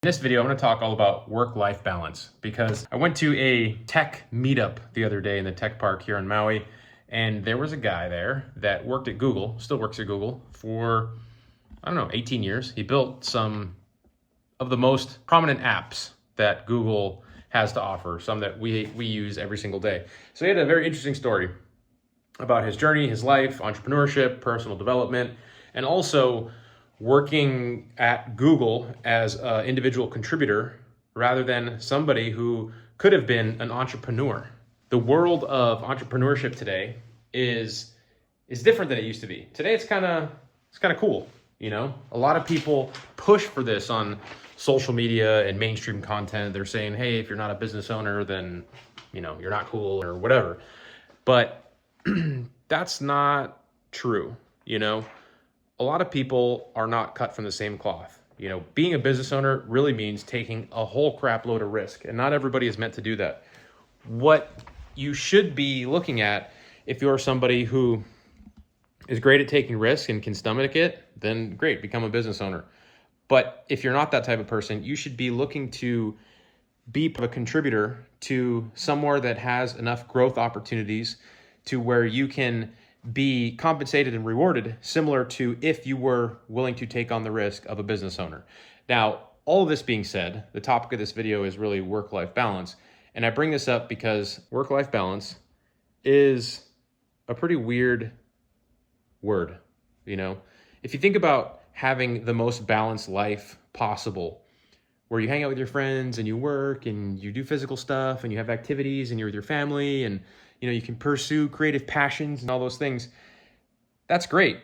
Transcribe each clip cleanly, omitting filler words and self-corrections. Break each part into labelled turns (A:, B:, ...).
A: In this video, I'm going to talk all about work-life balance because I went to a tech meetup the other day in the tech park here in Maui, and there was a guy there that worked at Google, still works at Google for, 18 years. He built some of the most prominent apps that Google has to offer, some that we use every single day. So he had a very interesting story about his journey, his life, entrepreneurship, personal development, and also working at Google as an individual contributor rather than somebody who could have been an entrepreneur. The world of entrepreneurship today is different than it used to be. Today it's kind of cool, you know? A lot of people push for this on social media and mainstream content. They're saying, "Hey, if you're not a business owner, then, you're not cool," or whatever. But that's not true, A lot of people are not cut from the same cloth. Being a business owner really means taking a whole crap load of risk, and not everybody is meant to do that. What you should be looking at, if you're somebody who is great at taking risk and can stomach it, then great, become a business owner. But if you're not that type of person, you should be looking to be a contributor to somewhere that has enough growth opportunities to where you can be compensated and rewarded similar to if you were willing to take on the risk of a business owner. Now, all of this being said, the topic of this video is really work-life balance. And I bring this up because work-life balance is a pretty weird word, If you think about having the most balanced life possible, where you hang out with your friends and you work and you do physical stuff and you have activities and you're with your family and you can pursue creative passions and all those things. That's great.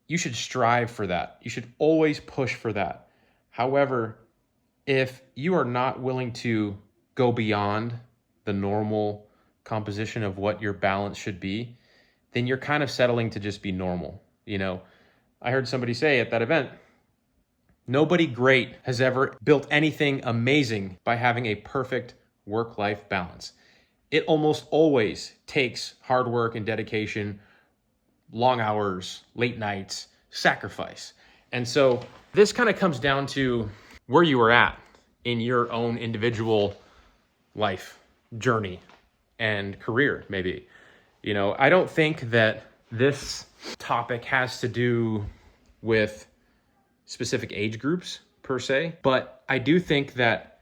A: You should strive for that. You should always push for that. However, if you are not willing to go beyond the normal composition of what your balance should be, then you're kind of settling to just be normal. I heard somebody say at that event, nobody great has ever built anything amazing by having a perfect work-life balance. It almost always takes hard work and dedication, long hours, late nights, sacrifice. And so this kind of comes down to where you are at in your own individual life journey and career, maybe. I don't think that this topic has to do with specific age groups per se, but I do think that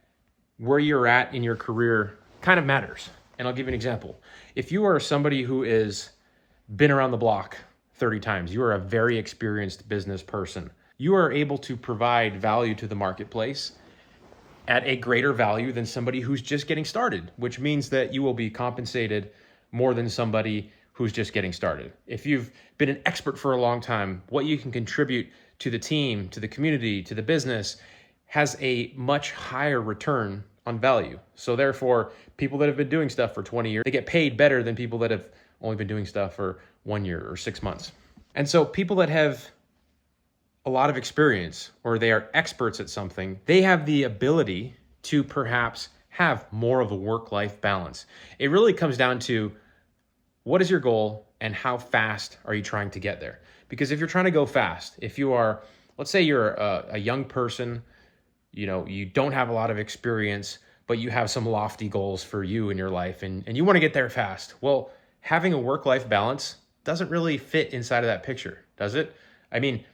A: where you're at in your career kind of matters. And I'll give you an example. If you are somebody who is been around the block 30 times, you are a very experienced business person, you are able to provide value to the marketplace at a greater value than somebody who's just getting started, which means that you will be compensated more than somebody who's just getting started. If you've been an expert for a long time, what you can contribute to the team, to the community, to the business has a much higher return on value. So therefore, people that have been doing stuff for 20 years, they get paid better than people that have only been doing stuff for 1 year or 6 months. And so people that have a lot of experience or they are experts at something, they have the ability to perhaps have more of a work-life balance. It really comes down to what is your goal and how fast are you trying to get there? Because if you're trying to go fast, if you are, let's say you're a young person, you don't have a lot of experience, but you have some lofty goals for you in your life and you want to get there fast. Well, having a work-life balance doesn't really fit inside of that picture, does it? I mean,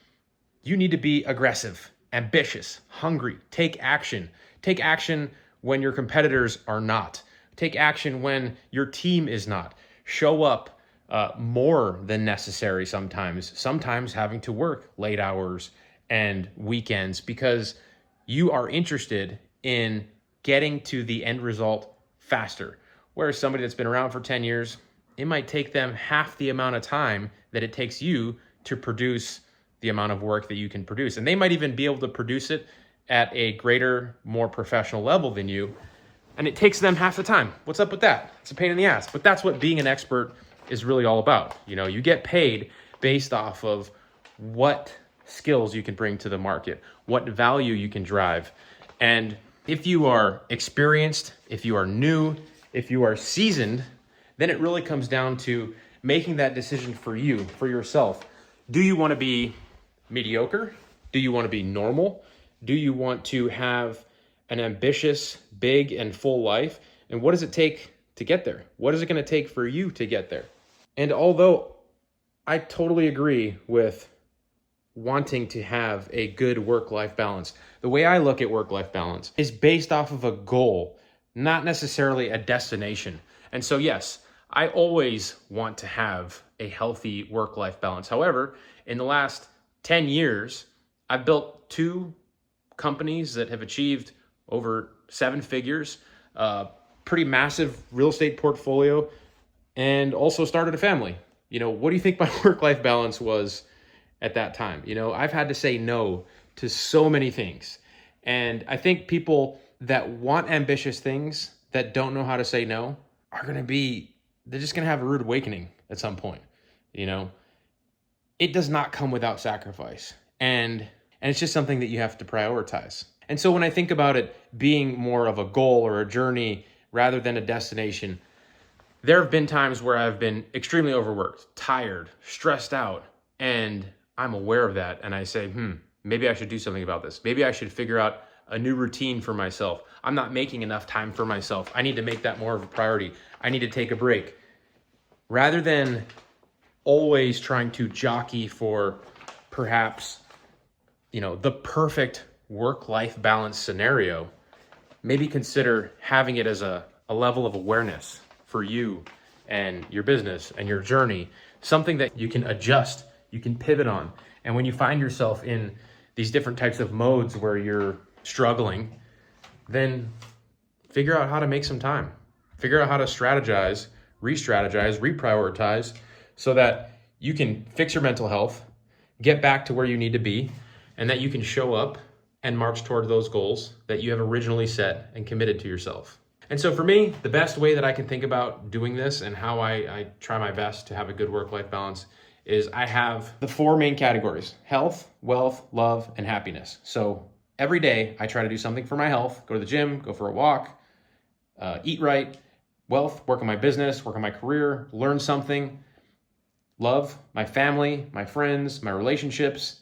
A: you need to be aggressive, ambitious, hungry, take action. Take action when your competitors are not. Take action when your team is not. Show up more than necessary sometimes having to work late hours and weekends because you are interested in getting to the end result faster. Whereas somebody that's been around for 10 years, it might take them half the amount of time that it takes you to produce the amount of work that you can produce. And they might even be able to produce it at a greater, more professional level than you. And it takes them half the time. What's up with that? It's a pain in the ass. But that's what being an expert is really all about. You get paid based off of what skills you can bring to the market, what value you can drive. And if you are experienced, if you are new, if you are seasoned, then it really comes down to making that decision for you, for yourself. Do you want to be mediocre? Do you want to be normal? Do you want to have an ambitious, big, and full life? And what does it take to get there? What is it going to take for you to get there? And although I totally agree with wanting to have a good work-life balance, the way I look at work-life balance is based off of a goal, not necessarily a destination. And so, yes, I always want to have a healthy work-life balance. However, in the last 10 years, I've built 2 companies that have achieved over 7 figures, pretty massive real estate portfolio, and also started a family. What do you think my work-life balance was at that time? I've had to say no to so many things. And I think people that want ambitious things that don't know how to say no they're just going to have a rude awakening at some point. It does not come without sacrifice. And it's just something that you have to prioritize. And so when I think about it being more of a goal or a journey rather than a destination, there have been times where I've been extremely overworked, tired, stressed out, and I'm aware of that. And I say, maybe I should do something about this. Maybe I should figure out a new routine for myself. I'm not making enough time for myself. I need to make that more of a priority. I need to take a break. Rather than always trying to jockey for perhaps, the perfect work-life balance scenario, maybe consider having it as a level of awareness for you and your business and your journey, something that you can adjust, you can pivot on. And when you find yourself in these different types of modes where you're struggling, then figure out how to make some time. Figure out how to strategize, re-strategize, reprioritize so that you can fix your mental health, get back to where you need to be, and that you can show up and march toward those goals that you have originally set and committed to yourself. And so for me, the best way that I can think about doing this and how I try my best to have a good work-life balance is I have the 4 main categories: health, wealth, love, and happiness. So every day I try to do something for my health, go to the gym, go for a walk, eat right. Wealth, work on my business, work on my career, learn something. Love, my family, my friends, my relationships.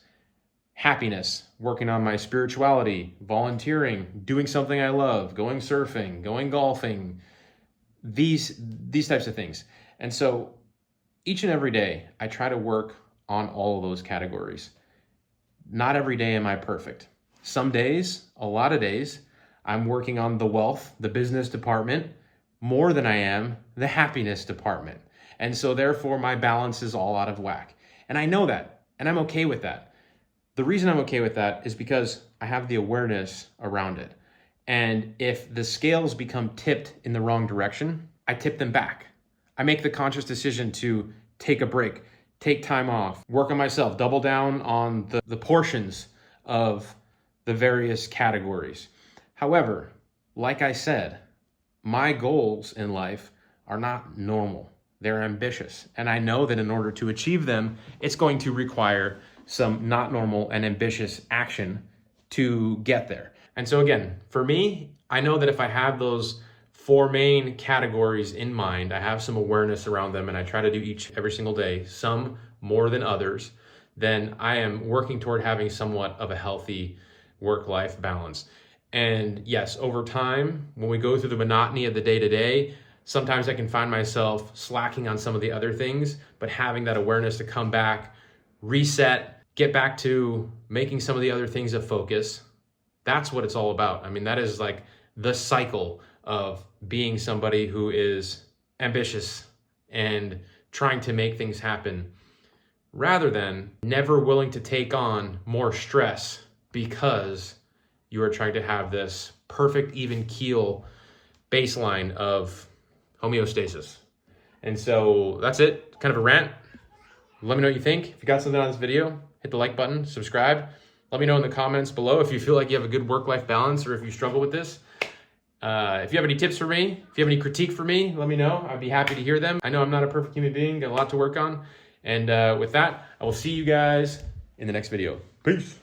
A: Happiness, working on my spirituality, volunteering, doing something I love, going surfing, going golfing, these types of things. And so each and every day, I try to work on all of those categories. Not every day am I perfect. Some days, a lot of days, I'm working on the wealth, the business department, more than I am the happiness department. And so therefore, my balance is all out of whack. And I know that, and I'm okay with that. The reason I'm okay with that is because I have the awareness around it. And if the scales become tipped in the wrong direction, I tip them back. I make the conscious decision to take a break, take time off, work on myself, double down on the portions of the various categories. However, like I said, my goals in life are not normal. They're ambitious. And I know that in order to achieve them, it's going to require some not normal and ambitious action to get there. And so again, for me, I know that if I have those 4 main categories in mind, I have some awareness around them, and I try to do each every single day, some more than others, then I am working toward having somewhat of a healthy work-life balance. And yes, over time, when we go through the monotony of the day-to-day, sometimes I can find myself slacking on some of the other things, but having that awareness to come back, reset, get back to making some of the other things a focus. That's what it's all about. I mean, that is like the cycle of being somebody who is ambitious and trying to make things happen, rather than never willing to take on more stress because you are trying to have this perfect even keel baseline of homeostasis. And so that's it, kind of a rant. Let me know what you think. If you got something on this video, hit the like button, subscribe. Let me know in the comments below if you feel like you have a good work-life balance or if you struggle with this. If you have any tips for me, if you have any critique for me, let me know. I'd be happy to hear them. I know I'm not a perfect human being, got a lot to work on. And with that, I will see you guys in the next video. Peace.